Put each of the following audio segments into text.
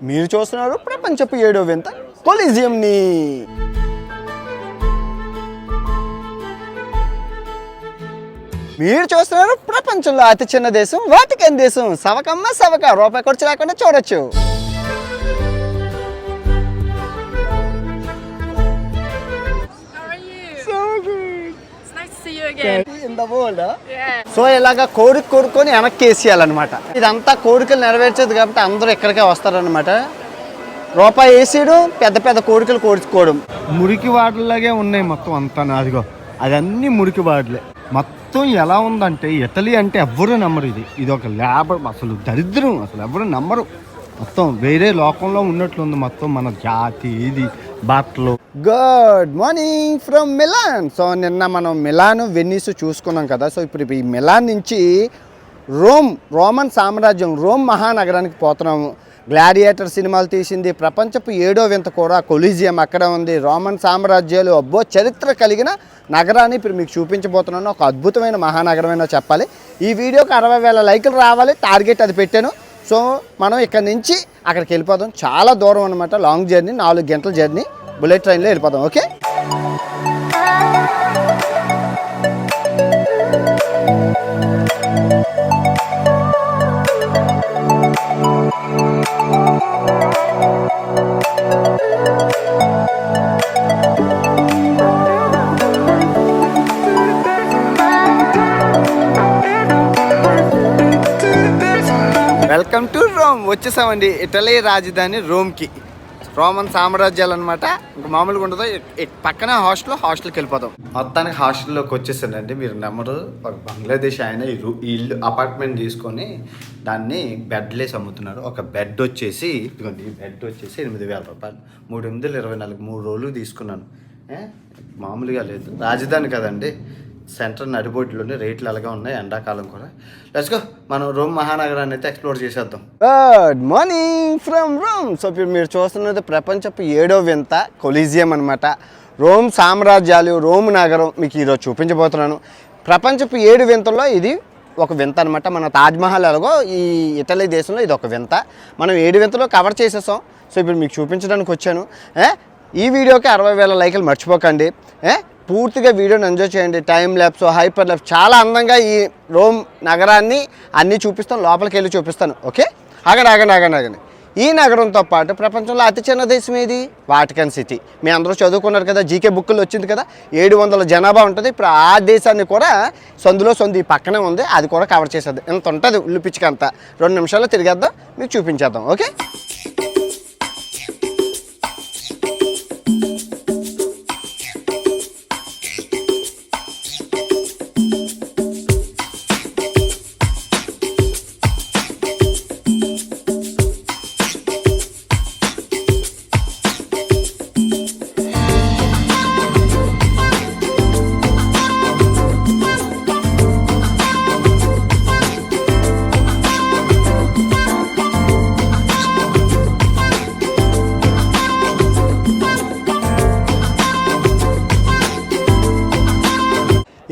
మీరు చూస్తున్నారు ప్రపంచపు 7వ వింత కొలీజియంని. మీరు చూస్తున్నారు ప్రపంచంలో అతి చిన్న దేశం వాటికన్ దేశం. సవకమ్మ సవక, రూపాయి ఖర్చు లేకుండా చూడొచ్చు. సో ఇలాగా కోరుకొని వెనక్కి వేసేయాలన్నమాట. ఇదంతా కోరికలు నెరవేర్చేది కాబట్టి అందరూ ఇక్కడికే వస్తారనమాట. రూపాయి వేసేయడం, పెద్ద పెద్ద కోరికలు కోరుకోవడం. మురికి వాడలాగే ఉన్నాయి మొత్తం అంతా. అదిగో అదన్నీ మురికి వాడలే. మొత్తం ఎలా ఉందంటే ఇటలీ అంటే ఎవ్వరూ నమ్మరు. ఇది ఒక లేబర్, అసలు దరిద్రం, అసలు ఎవరు నమ్మరు. మొత్తం వేరే లోకంలో ఉన్నట్లుంది మొత్తం మన జాతి, ఇది బట్టలు. Good morning from Milan. సో నిన్న మనం మిలాన్, వెన్నీస్ చూసుకున్నాం కదా. సో ఇప్పుడు ఈ మిలాన్ నుంచి రోమన్ సామ్రాజ్యం, రోమ్ మహానగరానికి పోతున్నాము. గ్లాడియేటర్ సినిమాలు తీసింది. ప్రపంచపు 7వ వింత కూడా కొలీజియం అక్కడ ఉంది. రోమన్ సామ్రాజ్యాలు అబ్బో చరిత్ర కలిగిన నగరాన్ని ఇప్పుడు మీకు చూపించబోతున్నాను. ఒక అద్భుతమైన మహానగరమైనా చెప్పాలి. ఈ వీడియోకి 60,000 లైకులు రావాలి, టార్గెట్ అది పెట్టాను. సో మనం ఇక్కడ నుంచి అక్కడికి వెళ్ళిపోదాం. చాలా దూరం అనమాట, లాంగ్ జర్నీ, 4 గంటల జర్నీ. బుల్లెట్ ట్రైన్లో వెళ్ళిపోదాం. Okay, welcome to Rome. వచ్చేసామండి ఇటలీ రాజధాని రోమ్కి. రోమన్ సామ్రాజ్యాలు అనమాట. ఇంకా మామూలుగా ఉండదు. పక్కన హాస్టల్కి వెళ్ళిపోతాం. మొత్తానికి హాస్టల్లోకి వచ్చేసానండి. మీరు నమ్మరు, ఒక బంగ్లాదేశ్ ఆయన ఈ ఇల్లు అపార్ట్మెంట్ తీసుకొని దాన్ని బెడ్లేసి అమ్ముతున్నారు. ఒక బెడ్ వచ్చేసి ఇదిగోండి, ఈ బెడ్ వచ్చేసి 8,000 రూపాయలు. 3,824 3 రోజులు తీసుకున్నాను. మామూలుగా లేదు, రాజధాని కదండి, సెంటర్ నడిబొడ్లోనే రేట్లు అలాగే ఉన్నాయి. ఎండాకాలం కూడా. లెట్స్ గో, మనం రోమ్ మహానగరాన్ని అయితే ఎక్స్ప్లోర్ చేసేద్దాం. Good morning from Rome. So ఇప్పుడు మీరు చూస్తున్నది ప్రపంచపు 7వ వింత కొలీజియం అనమాట. రోమ్ సామ్రాజ్యాలు, రోమ్ నగరం మీకు ఈరోజు చూపించబోతున్నాను. ప్రపంచపు 7 వింతల్లో ఇది ఒక వింత అనమాట. మన తాజ్మహల్ ఎలాగో ఈ ఇటలీ దేశంలో ఇది ఒక వింత. మనం 7 వింతలో కవర్ చేసేసాం. సో ఇప్పుడు మీకు చూపించడానికి వచ్చాను. ఈ వీడియోకి 60,000 లైకులు మర్చిపోకండి. పూర్తిగా వీడియోని ఎంజాయ్ చేయండి. టైం ల్యాప్స్, హైపర్ ల్యాప్స్, చాలా అందంగా ఈ రోమ్ నగరాన్ని అన్నీ చూపిస్తాను. లోపలికి వెళ్ళి చూపిస్తాను. ఓకే, ఆగండి. ఈ నగరంతో పాటు ప్రపంచంలో అతి చిన్న దేశం ఏది? Vatican city. మీ అందరూ చదువుకున్నారు కదా, జీకే బుక్లో వచ్చింది కదా. 700 జనాభా ఉంటుంది. ఇప్పుడు ఆ దేశాన్ని కూడా సందు ఈ పక్కనే ఉంది, అది కూడా కవర్ చేసేది. ఎంత ఉంటుంది ఉల్లి పిచ్చికంతా. 2 నిమిషాల్లో తిరిగేద్దాం, మీకు చూపించేద్దాం. ఓకే,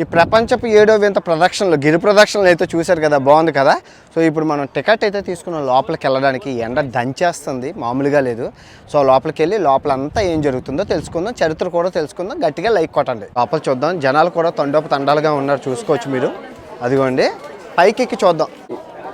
ఈ ప్రపంచపు 7వ వింత ప్రదక్షిణలు, గిరి ప్రదక్షిణలు అయితే చూశారు కదా, బాగుంది కదా. సో ఇప్పుడు మనం టికెట్ అయితే తీసుకున్నాం లోపలికి వెళ్ళడానికి. ఎండ దంచేస్తుంది, మామూలుగా లేదు. సో లోపలికి వెళ్ళి లోపలంతా ఏం జరుగుతుందో తెలుసుకుందాం, చరిత్ర కూడా తెలుసుకుందాం. గట్టిగా లైక్ కొట్టండి. లోపల చూద్దాం. జనాలు కూడా తండాలుగా ఉన్నారు, చూసుకోవచ్చు మీరు. అదిగోండి, పైకి ఎక్కి చూద్దాం.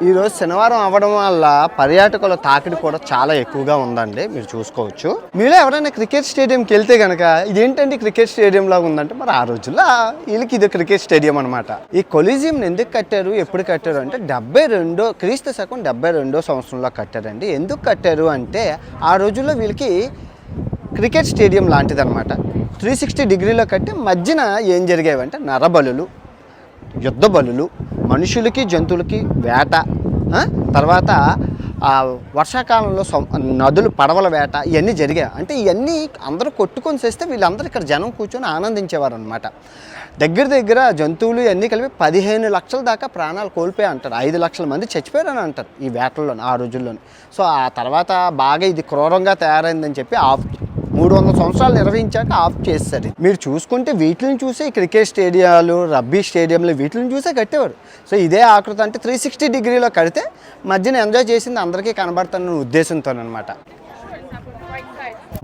ఈరోజు శనివారం అవ్వడం వల్ల పర్యాటకుల తాకిడి కూడా చాలా ఎక్కువగా ఉందండి, మీరు చూసుకోవచ్చు. మీరు ఎవరైనా క్రికెట్ స్టేడియంకి వెళ్తే కనుక ఇదేంటండి క్రికెట్ స్టేడియం లాగా ఉందంటే, మరి ఆ రోజుల్లో వీళ్ళకి ఇది క్రికెట్ స్టేడియం అనమాట. ఈ కొలీజియం ఎందుకు కట్టారు, ఎప్పుడు కట్టారు అంటే క్రీస్తు శకం 72వ సంవత్సరంలో కట్టారండి. ఎందుకు కట్టారు అంటే ఆ రోజుల్లో వీళ్ళకి క్రికెట్ స్టేడియం లాంటిది అనమాట. 360 డిగ్రీలో కట్టి మధ్యన ఏం జరిగేవంటే నరబలులు, యుద్ధ బలులు, మనుషులకి జంతువులకి వేట, తర్వాత వర్షాకాలంలో నదులు పడవల వేట, ఇవన్నీ జరిగాయి. అంటే ఇవన్నీ అందరూ కొట్టుకొని చేస్తే వీళ్ళందరూ ఇక్కడ జనం కూర్చొని ఆనందించేవారు అనమాట. దగ్గర జంతువులు ఇవన్నీ కలిపి 15 లక్షల దాకా ప్రాణాలు కోల్పోయి అంటారు. 5 లక్షల మంది చచ్చిపోయారని అంటారు ఈ వేటల్లో ఆ రోజుల్లోని. సో ఆ తర్వాత బాగా ఇది క్రూరంగా తయారైందని చెప్పి 300 సంవత్సరాలు నిర్వహించాక ఆఫ్ చేస్తారు. మీరు చూసుకుంటే వీటిని చూసే క్రికెట్ స్టేడియాలు, రబ్బీ స్టేడియంలు వీటిని చూసే కట్టేవారు. సో ఇదే ఆకృతి అంటే 360 డిగ్రీలో కడితే మధ్యన ఎంజాయ్ చేసింది అందరికీ కనబడుతున్న ఉద్దేశంతోనమాట.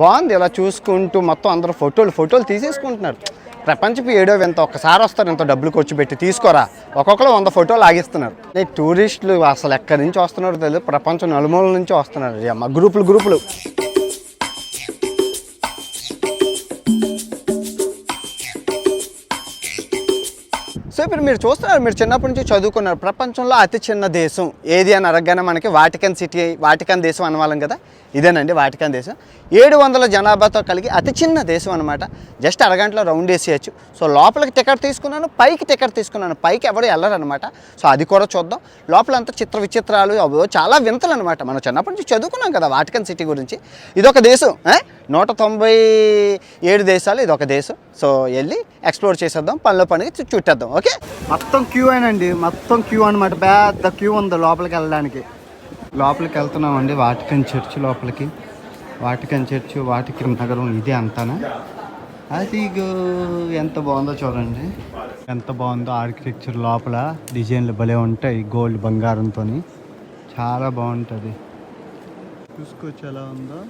బాగుంది. ఇలా చూసుకుంటూ మొత్తం అందరూ ఫోటోలు తీసేసుకుంటున్నారు. ప్రపంచపు ఏడో వింత, ఒక్కసారి వస్తారు ఎంతో డబ్బులు ఖర్చు పెట్టి తీసుకోరా, ఒక్కొక్కరు 100 ఫోటోలు ఆగిస్తున్నారు. టూరిస్టులు అసలు ఎక్కడి నుంచి వస్తున్నారో తెలియదు, ప్రపంచం నలుమూలల నుంచి వస్తున్నారు. అమ్మ గ్రూపులు. సో ఇప్పుడు మీరు చూస్తున్నారు, మీరు చిన్నప్పటి నుంచి చదువుకున్నారు, ప్రపంచంలో అతి చిన్న దేశం ఏది అని అడగగానే మనకి వాటికన్ దేశం అనవాళ్ళం కదా. ఇదేనండి వాటికన్ దేశం. 700 జనాభాతో కలిగి అతి చిన్న దేశం అనమాట. జస్ట్ అరగంటలో రౌండ్ వేసేయచ్చు. సో లోపలికి టికెట్ తీసుకున్నాను, పైకి టికెట్ తీసుకున్నాను. పైకి ఎవరు వెళ్ళరనమాట. సో అది కూడా చూద్దాం. లోపలంతా చిత్ర విచిత్రాలు అవో చాలా వింతలు అనమాట. మనం చిన్నప్పటి నుంచి చదువుకున్నాం కదా వాటికన్ సిటీ గురించి. ఇదొక దేశం, 197 దేశాలు ఇదొక దేశం. సో వెళ్ళి ఎక్స్ప్లోర్ చేసేద్దాం, పనిలో చుట్టేద్దాం. ఓకే, మొత్తం క్యూ అయినండి, మొత్తం క్యూ అనమాట. పెద్ద క్యూ ఉంది లోపలికి వెళ్ళడానికి. లోపలికి వెళ్తున్నామండి వాటికన్ చర్చ్ లోపలికి. వాటికన్ చర్చ్, వాటికన్ నగరం ఇదే అంతానా. అది ఎంత బాగుందో చూడండి, ఎంత బాగుందో ఆర్కిటెక్చర్. లోపల డిజైన్లు భలే ఉంటాయి, గోల్డ్ బంగారంతో చాలా బాగుంటుంది. చూసుకోవచ్చు ఎలా ఉందో.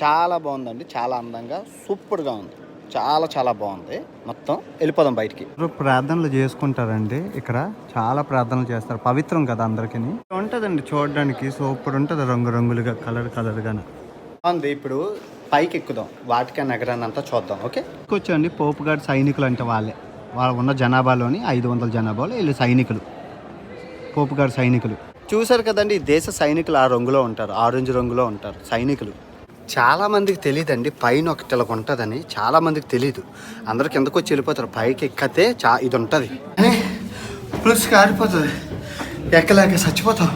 చాలా బాగుందండి, చాలా అందంగా సూపర్గా ఉంది, చాలా బాగుంది. మొత్తం వెళ్ళిపోదాం బయటికి. ప్రార్థనలు చేసుకుంటారండి ఇక్కడ, చాలా ప్రార్థనలు చేస్తారు. పవిత్రం కదా అందరికీ. ఉంటుందండి చూడడానికి, సూపర్ ఉంటుంది, రంగురంగులుగా కలర్గా ఉంది. ఇప్పుడు పైకి ఎక్కుదాం, వాటికన్ నగరాన్ని అంతా చూద్దాం. ఓకే, వచ్చండి పోపు గారి సైనికులు అంటే వాళ్ళు ఉన్న జనాభాలోని 500 జనాభాలో వీళ్ళు సైనికులు, పోపు గారి సైనికులు. చూసారు కదండి, ఈ దేశ సైనికులు ఆ రంగులో ఉంటారు, ఆరెంజ్ రంగులో ఉంటారు సైనికులు. చాలా మందికి తెలియదండి పైన ఒకటి ఇలా ఉంటుందని, చాలా మందికి తెలీదు. అందరు కిందకు వచ్చి వెళ్ళిపోతారు. పైకి ఎక్కితే ఇది ఉంటుంది, పులుసు కారిపోతుంది, ఎక్కలేక చచ్చిపోతాం.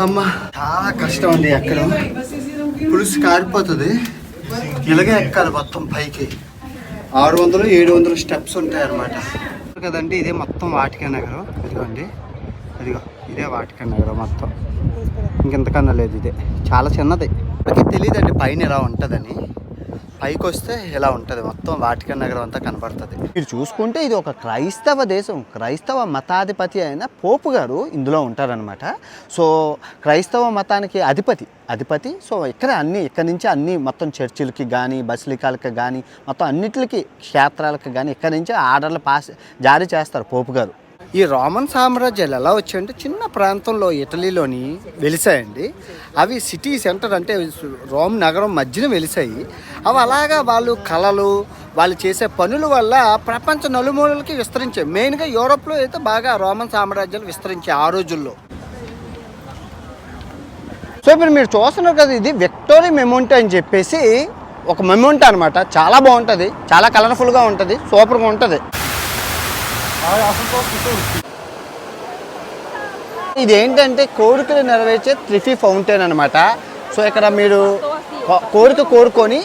అమ్మ చాలా కష్టం అండి ఎక్కడం, పులుసు కారిపోతుంది. ఇలాగే ఎక్కాలి మొత్తం పైకి. 600-700 స్టెప్స్ ఉంటాయి అన్నమాట కదండి. ఇదే మొత్తం వాటికన్ నగరం. అదిగో ఇదే వాటికన్ నగరం మొత్తం, ఇంకెంతకన్నా లేదు. ఇదే చాలా చిన్నది, మనకి తెలియదండి పైన ఎలా ఉంటుందని. పైకి వస్తే ఎలా ఉంటుంది, మొత్తం వాటికన్ నగరం అంతా కనబడుతుంది. మీరు చూసుకుంటే ఇది ఒక క్రైస్తవ దేశం. క్రైస్తవ మతాధిపతి అయిన పోపు గారు ఇందులో ఉంటారనమాట. సో క్రైస్తవ మతానికి అధిపతి. సో ఇక్కడి నుంచి అన్ని మొత్తం చర్చిలకి కానీ, బసిలికాలకి కానీ, మొత్తం అన్నిటికి క్షేత్రాలకు కానీ ఇక్కడి నుంచి ఆర్డర్లు జారీ చేస్తారు పోపు గారు. ఈ రోమన్ సామ్రాజ్యాలు ఎలా వచ్చాయంటే చిన్న ప్రాంతంలో ఇటలీలోని వెలిసాయండి. అవి సిటీ సెంటర్ అంటే రోమ్ నగరం మధ్యన వెలిసాయి. అవి అలాగా వాళ్ళు కళలు, వాళ్ళు చేసే పనుల వల్ల ప్రపంచ నలుమూలలకి విస్తరించాయి. మెయిన్గా యూరోప్లో అయితే బాగా రోమన్ సామ్రాజ్యాలు విస్తరించాయి ఆ రోజుల్లో. సో ఇప్పుడు మీరు చూస్తున్నారు కదా, ఇది విక్టోరియా మెమోంటో అని చెప్పేసి ఒక మెమోంటో అనమాట. చాలా బాగుంటుంది, చాలా కలర్ఫుల్గా ఉంటుంది, సూపర్గా ఉంటుంది. ఇదేంటంటే కోరికలు నెరవేర్చే త్రిఫీ ఫౌంటైన్ అనమాట. సో ఇక్కడ మీరు కోరుకొని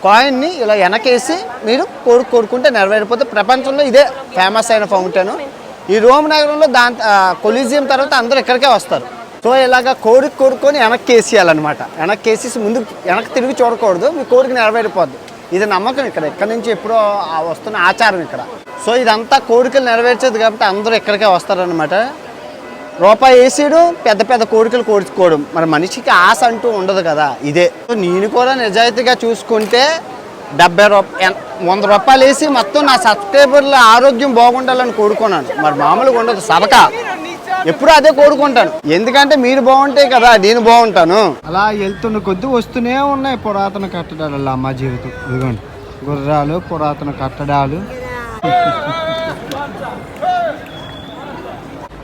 కాయిన్ని ఇలా వెనకేసి మీరు కోరుకుంటే నెరవేరిపోతే ప్రపంచంలో ఇదే ఫేమస్ అయిన ఫౌంటైన్. ఈ రోమ్ నగరంలో కొలీజియం తర్వాత అందరూ ఇక్కడికే వస్తారు. సో ఇలాగ కోరుకొని వెనక్కి వేసేయాలన్నమాట. వెనక్కి వేసేసి వెనక్కి తిరిగి చూడకూడదు, మీ కోరిక నెరవేరిపోద్ది. ఇది నమ్మకం ఇక్కడ నుంచి ఎప్పుడో వస్తున్న ఆచారం ఇక్కడ. సో ఇదంతా కోరికలు నెరవేర్చేది కాబట్టి అందరూ ఇక్కడికే వస్తారనమాట. రూపాయి వేసేయడం, పెద్ద కోరికలు కోరుకోవడం. మరి మనిషికి ఆశ అంటూ ఉండదు కదా, ఇదే. నేను కూడా నిజాయితీగా చూసుకుంటే 100 రూపాయలు వేసి మొత్తం నా సబ్స్క్రైబర్ల ఆరోగ్యం బాగుండాలని కోరుకున్నాను. మరి మామూలుగా ఉండదు, సబకా ఎప్పుడు అదే కోరుకుంటాను. ఎందుకంటే మీరు బాగుంటే కదా నేను బాగుంటాను. అలా వెళ్తున్న కొద్ది వస్తూనే ఉన్నాయి పురాతన కట్టడాలు. అమ్మ జీవితం ఇదిగోండి, గుర్రాలు, పురాతన కట్టడాలు.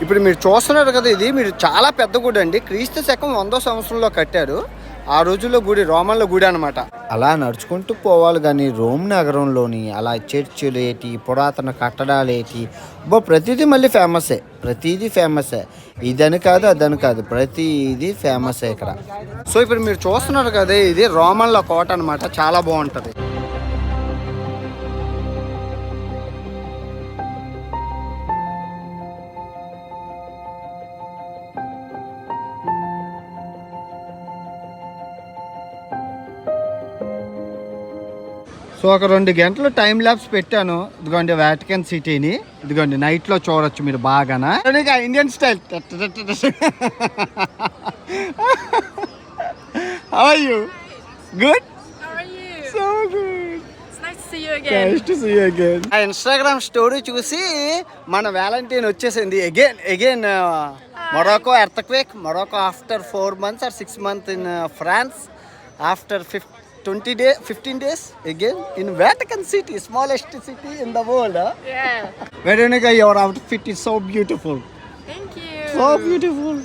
ఇప్పుడు మీరు చూస్తున్నారు కదా, ఇది మీరు చాలా పెద్ద గుడి అండి. క్రీస్తు శకం 100వ సంవత్సరంలో కట్టారు. ఆ రోజుల్లో గుడి రోమన్ల గుడి అనమాట. అలా నడుచుకుంటూ పోవాలి కానీ రోమ్ నగరంలోని అలా చర్చిలు ఏంటి, పురాతన కట్టడాలు ఏంటి, ప్రతిదీ మళ్ళీ ఫేమసే. ఇదని కాదు అదని కాదు, ప్రతిదీ ఫేమసే ఇక్కడ. సో ఇప్పుడు మీరు చూస్తున్నారు కదా, ఇది రోమన్ల కోట అనమాట. చాలా బాగుంటుంది. సో ఒక 2 గంటలు టైం ల్యాబ్స్ పెట్టాను. ఇదిగోండి వాటికన్ సిటీని, ఇదిగోండి నైట్లో చూడొచ్చు మీరు బాగానా. Indian style. How are you? Good? How are you? So good. It's nice to see you again. Nice to see you again. ఆ ఇన్స్టాగ్రామ్ స్టోరీ చూసి మన వ్యాలంటైన్ వచ్చేసింది. Again Morocco earthquake. Morocco after 4 months or 6 months in France. After 15 days again in Vatican City, smallest city in the world. Yeah. Veronica, your outfit is so beautiful. Thank you. So beautiful.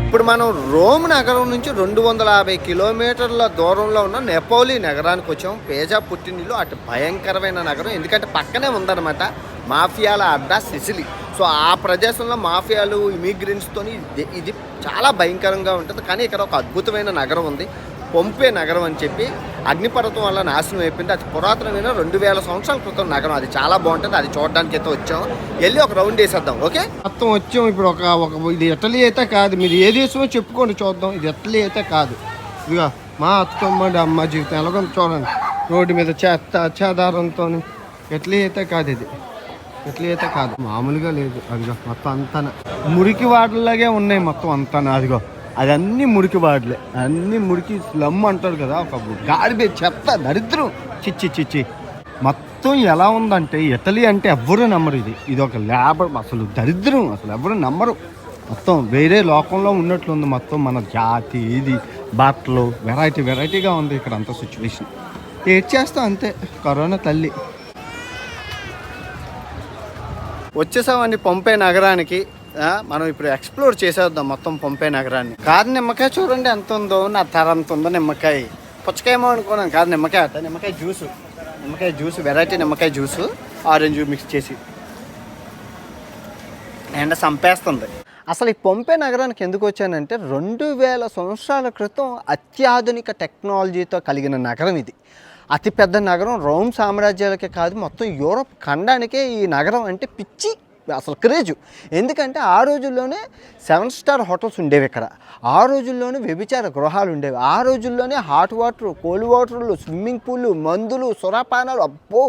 ఇప్పుడు మనం Rome నగరం నుంచి 250 కిలోమీటర్ల దూరంలో ఉన్న నెపోలి నగరానికి వచ్చాం. పేజా పుట్టినిల్లు, అటు భయంకరమైన నగరం. ఎందుకంటే పక్కనే ఉందన్నమాట మాఫియాల అడ్డా సిసిలీ. సో ఆ ప్రదేశంలో మాఫియాలు, ఇమిగ్రెంట్స్తో ఇది చాలా భయంకరంగా ఉంటుంది. కానీ ఇక్కడ ఒక అద్భుతమైన నగరం ఉంది, పొంపే నగరం అని చెప్పి. అగ్నిపర్వతం వల్ల నాశనం అయిపోయింది. అది పురాతనమైన 2000 సంవత్సరాల క్రితం నగరం. అది చాలా బాగుంటుంది. అది చూడడానికి అయితే వచ్చాం. వెళ్ళి ఒక రౌండ్ వేసేద్దాం. ఓకే, మొత్తం వచ్చాం. ఇప్పుడు ఒక ఇది ఇటలీ అయితే కాదు. మీరు ఏ దేశమో చెప్పుకోండి చూద్దాం. ఇది ఇటలీ అయితే కాదు. ఇదిగా మా అత్తమ్మడి అమ్మ జీవితం ఎలాగో చూడండి. రోడ్డు మీద చెదారంతో. ఇటలీ అయితే కాదు ఇది. ఇటలీ అయితే కాదు, మామూలుగా లేదు. అదిగో మొత్తం అంతా మురికి వాడలాగే ఉన్నాయి మొత్తం అంతా. అదిగో అదన్నీ మురికి వాడలే, అన్నీ మురికి స్లమ్ అంటారు కదా, ఒక గాడిబేజ్, చెత్త, దరిద్రం, చిచ్చి. మొత్తం ఎలా ఉందంటే ఇటలీ అంటే ఎవ్వరూ నమ్మరు. ఇది ఒక లేబర్, అసలు దరిద్రం, అసలు ఎవ్వరూ నమ్మరు. మొత్తం వేరే లోకంలో ఉన్నట్లుంది మొత్తం. మన జాతి ఇది బట్టలు వెరైటీగా ఉంది ఇక్కడ అంత సిచ్యువేషన్. ఏడ్ చేస్తాం అంతే, కరోనా తల్లి. వచ్చేసామండి పొంపే నగరానికి. మనం ఇప్పుడు ఎక్స్ప్లోర్ చేసేద్దాం మొత్తం పొంపే నగరాన్ని. కాదు నిమ్మకాయ చూడండి ఎంత ఉందో, నా తర అంత ఉందో నిమ్మకాయ. పుచ్చకాయేమో అనుకున్నాను, కాదు నిమ్మకాయ అట్ట. నిమ్మకాయ జ్యూసు, వెరైటీ నిమ్మకాయ జ్యూసు, ఆరెంజ్ మిక్స్ చేసి ఎండ చంపేస్తుంది. అసలు ఈ పొంపే నగరానికి ఎందుకు వచ్చానంటే 2000 సంవత్సరాల క్రితం అత్యాధునిక టెక్నాలజీతో కలిగిన నగరం ఇది. అతిపెద్ద నగరం. రోమ్ సామ్రాజ్యాలకే కాదు, మొత్తం యూరోప్ ఖండానికే ఈ నగరం అంటే పిచ్చి, అసలు క్రేజు. ఎందుకంటే ఆ రోజుల్లోనే 7 స్టార్ హోటల్స్ ఉండేవి ఇక్కడ. ఆ రోజుల్లోనే వ్యభిచార గృహాలు ఉండేవి. ఆ రోజుల్లోనే హాట్ వాటర్, కోల్డ్ వాటర్లు, స్విమ్మింగ్ పూలు, మందులు, సురాపానాలు, అబ్బో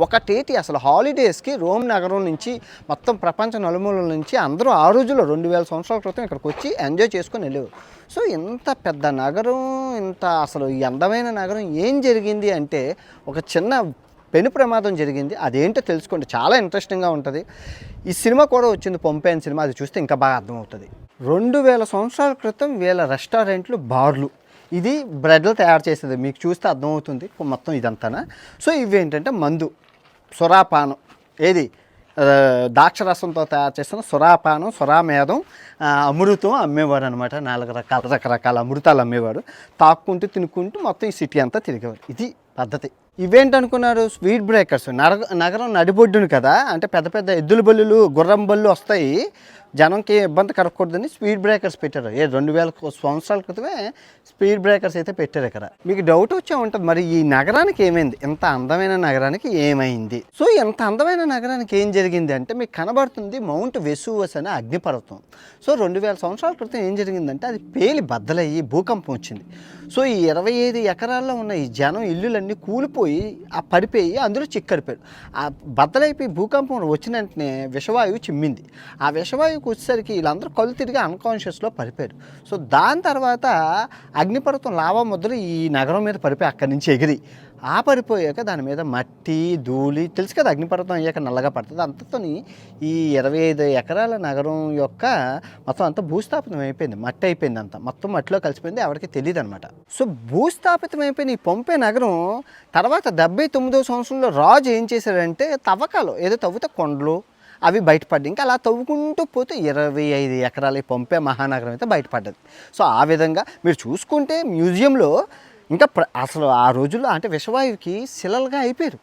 ఒకటేటి. అసలు హాలిడేస్కి రోమ్ నగరం నుంచి మొత్తం ప్రపంచ నలుమూలల నుంచి అందరూ ఆ రోజుల్లో 2000 సంవత్సరాల క్రితం ఇక్కడికి వచ్చి ఎంజాయ్ చేసుకొని వెళ్ళేవారు. సో ఇంత పెద్ద నగరం, ఇంత అసలు ఈ అందమైన నగరం ఏం జరిగింది అంటే ఒక చిన్న పెను ప్రమాదం జరిగింది. అదేంటో తెలుసుకోండి, చాలా ఇంట్రెస్టింగ్గా ఉంటుంది. ఈ సినిమా కూడా వచ్చింది, పొంపే అనే సినిమా. అది చూస్తే ఇంకా బాగా అర్థమవుతుంది. 2000 సంవత్సరాల క్రితం వీళ్ళ రెస్టారెంట్లు, బార్లు, ఇది బ్రెడ్లు తయారు చేసేది. మీకు చూస్తే అర్థమవుతుంది మొత్తం ఇదంతా. సో ఇవి ఏంటంటే మందు, సురాపానం, ఏది ద్రాక్షరసంతో తయారు చేసిన సురాపానం, సురామేదం, అమృతం అమ్మేవారు అనమాట. 4 రకరకాల అమృతాలు అమ్మేవారు. తాక్కుంటూ తినుకుంటూ మొత్తం ఈ సిటీ అంతా తిరిగేవారు. ఇది పద్ధతి. ఇవేంటనుకున్నారు? Speed breakers. నగరం నడిబొడ్డును కదా, అంటే పెద్ద పెద్ద ఎద్దుల బళ్ళు, గుర్రం బళ్ళు వస్తాయి, జనంకి ఇబ్బంది కలగకూడదని స్పీడ్ బ్రేకర్స్ పెట్టారు. 2000 సంవత్సరాల క్రితమే స్పీడ్ బ్రేకర్స్ అయితే పెట్టారు ఇక్కడ. మీకు డౌట్ వచ్చే ఉంటుంది, మరి ఈ నగరానికి ఏమైంది? ఇంత అందమైన నగరానికి ఏమైంది? సో ఇంత అందమైన నగరానికి ఏం జరిగింది అంటే మీకు కనబడుతుంది మౌంట్ వెసూవస్ అనే అగ్నిపర్వతం. సో 2000 సంవత్సరాల క్రితం ఏం జరిగిందంటే అది పేలి బద్దలయ్యి భూకంపం వచ్చింది. సో ఈ 25 ఎకరాల్లో ఉన్న ఈ జనం ఇల్లులన్నీ కూలిపోయి పడిపోయి అందులో చిక్కడిపోయారు. ఆ బద్దలైపోయి భూకంపం వచ్చిన వెంటనే విషవాయువు చిమ్మింది. ఆ విషవాయువుకి వచ్చేసరికి వీళ్ళందరూ కళ్ళు తిరిగి అన్కాన్షియస్లో పడిపోయారు. సో దాని తర్వాత అగ్నిపర్వతం లావా ముద్దలు ఈ నగరం మీద పడిపోయి అక్కడి నుంచి ఎగిరి పడిపోయాక దాని మీద మట్టి, ధూళి, తెలుసు కదా అగ్నిపర్వతం అయ్యాక నల్లగా పడుతుంది. అంతతోని ఈ 25 ఎకరాల నగరం యొక్క మొత్తం అంతా భూస్థాపితం అయిపోయింది, మట్టి అయిపోయింది, అంతా మొత్తం మట్టిలో కలిసిపోయింది, ఎవరికి తెలియదు అనమాట. సో భూస్థాపితం అయిపోయిన ఈ పొంపే నగరం తర్వాత 79వ సంవత్సరంలో రాజు ఏం చేశాడంటే తవ్వకాలు ఏదో తవ్వితే కొండలు అవి బయటపడ్డాయి. ఇంకా అలా తవ్వుకుంటూ పోతే 25 ఎకరాల పంపే మహానగరం అయితే బయటపడ్డది. సో ఆ విధంగా మీరు చూసుకుంటే మ్యూజియంలో ఇంకా అసలు ఆ రోజుల్లో అంటే విషవాయువుకి శిలలుగా అయిపోయారు.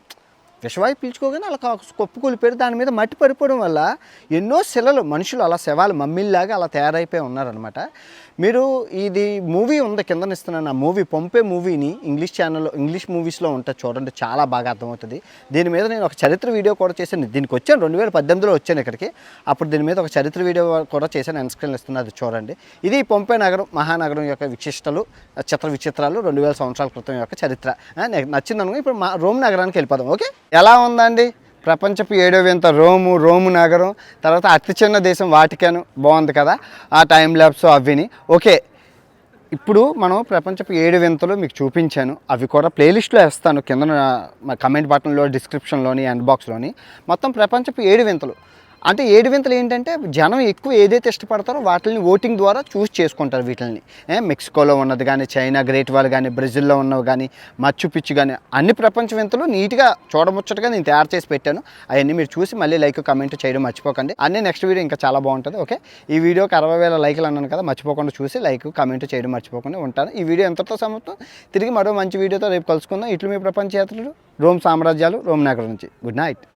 విషవాయువు పీల్చుకోగానే అలా కొప్పు కూలిపోయారు. దాని మీద మట్టి పడిపోవడం వల్ల ఎన్నో శిలలు మనుషులు అలా శవాలు మమ్మీల్లాగా అలా తయారైపోయి ఉన్నారనమాట. మీరు ఇది మూవీ ఉంది కింద ఇస్తున్నాను, ఆ మూవీ పంపే మూవీని ఇంగ్లీష్ ఛానల్లో ఇంగ్లీష్ మూవీస్లో ఉంటుంది చూడండి, చాలా బాగా అర్థమవుతుంది. దీని మీద నేను ఒక చరిత్ర వీడియో కూడా చేశాను. దీనికి వచ్చాను 2018లో వచ్చాను ఇక్కడికి. అప్పుడు దీని మీద ఒక చరిత్ర వీడియో కూడా చేశాను, ఎన్ స్క్రీన్లో ఇస్తున్నా, అది చూడండి. ఇది పంపే నగరం మహానగరం యొక్క విశిష్టలు చిత్ర విచిత్రాలు 2000 సంవత్సరాల క్రితం యొక్క చరిత్ర. నచ్చిందనుకో ఇప్పుడు రోమ్ నగరానికి వెళ్ళిపోదాం. ఓకే, ఎలా ఉందండి ప్రపంచపు 7వ వింత రోము నగరం, తర్వాత అతి చిన్న దేశం వాటికన్, బాగుంది కదా, ఆ టైం ల్యాబ్స్ అవిని. ఓకే, ఇప్పుడు మనం ప్రపంచపు 7 వింతలు మీకు చూపించాను, అవి కూడా ప్లేలిస్ట్లో వేస్తాను కింద కమెంట్ బటన్లో, డిస్క్రిప్షన్లోని, ఎండ్ బాక్స్లోని. మొత్తం ప్రపంచపు 7 వింతలు అంటే 7 వింతలు ఏంటంటే జనం ఎక్కువ ఏదైతే ఇష్టపడతారో వాటిని ఓటింగ్ ద్వారా చూస్ చేసుకుంటారు. వీటిని మెక్సికోలో ఉన్నది కానీ, చైనా గ్రేట్ వాల్ కానీ, బ్రెజిల్లో ఉన్నవి కానీ, మచ్చు పిచ్చు కానీ, అన్ని ప్రపంచ వింతలు నీట్గా చూడముచ్చటగా నేను తయారు చేసి పెట్టాను. అవన్నీ మీరు చూసి మళ్ళీ లైక్ కామెంట్ చేయడం మర్చిపోకండి. అన్నీ నెక్స్ట్ వీడియో ఇంకా చాలా బాగుంటుంది. ఓకే, ఈ వీడియోకి 60,000 లైక్లు అన్నాను కదా, మర్చిపోకుండా చూసి లైక్ కామెంట్ చేయడం మర్చిపోకుండా ఉంటాను. ఈ వీడియో ఎంతతో సమాప్తం. తిరిగి మరో మంచి వీడియోతో రేపు కలుసుకుందాం. ఇట్లు మీ ప్రపంచ యాత్రలు, రోమ్ సామ్రాజ్యాలు, రోమ్ నగరం నుంచి. Good night.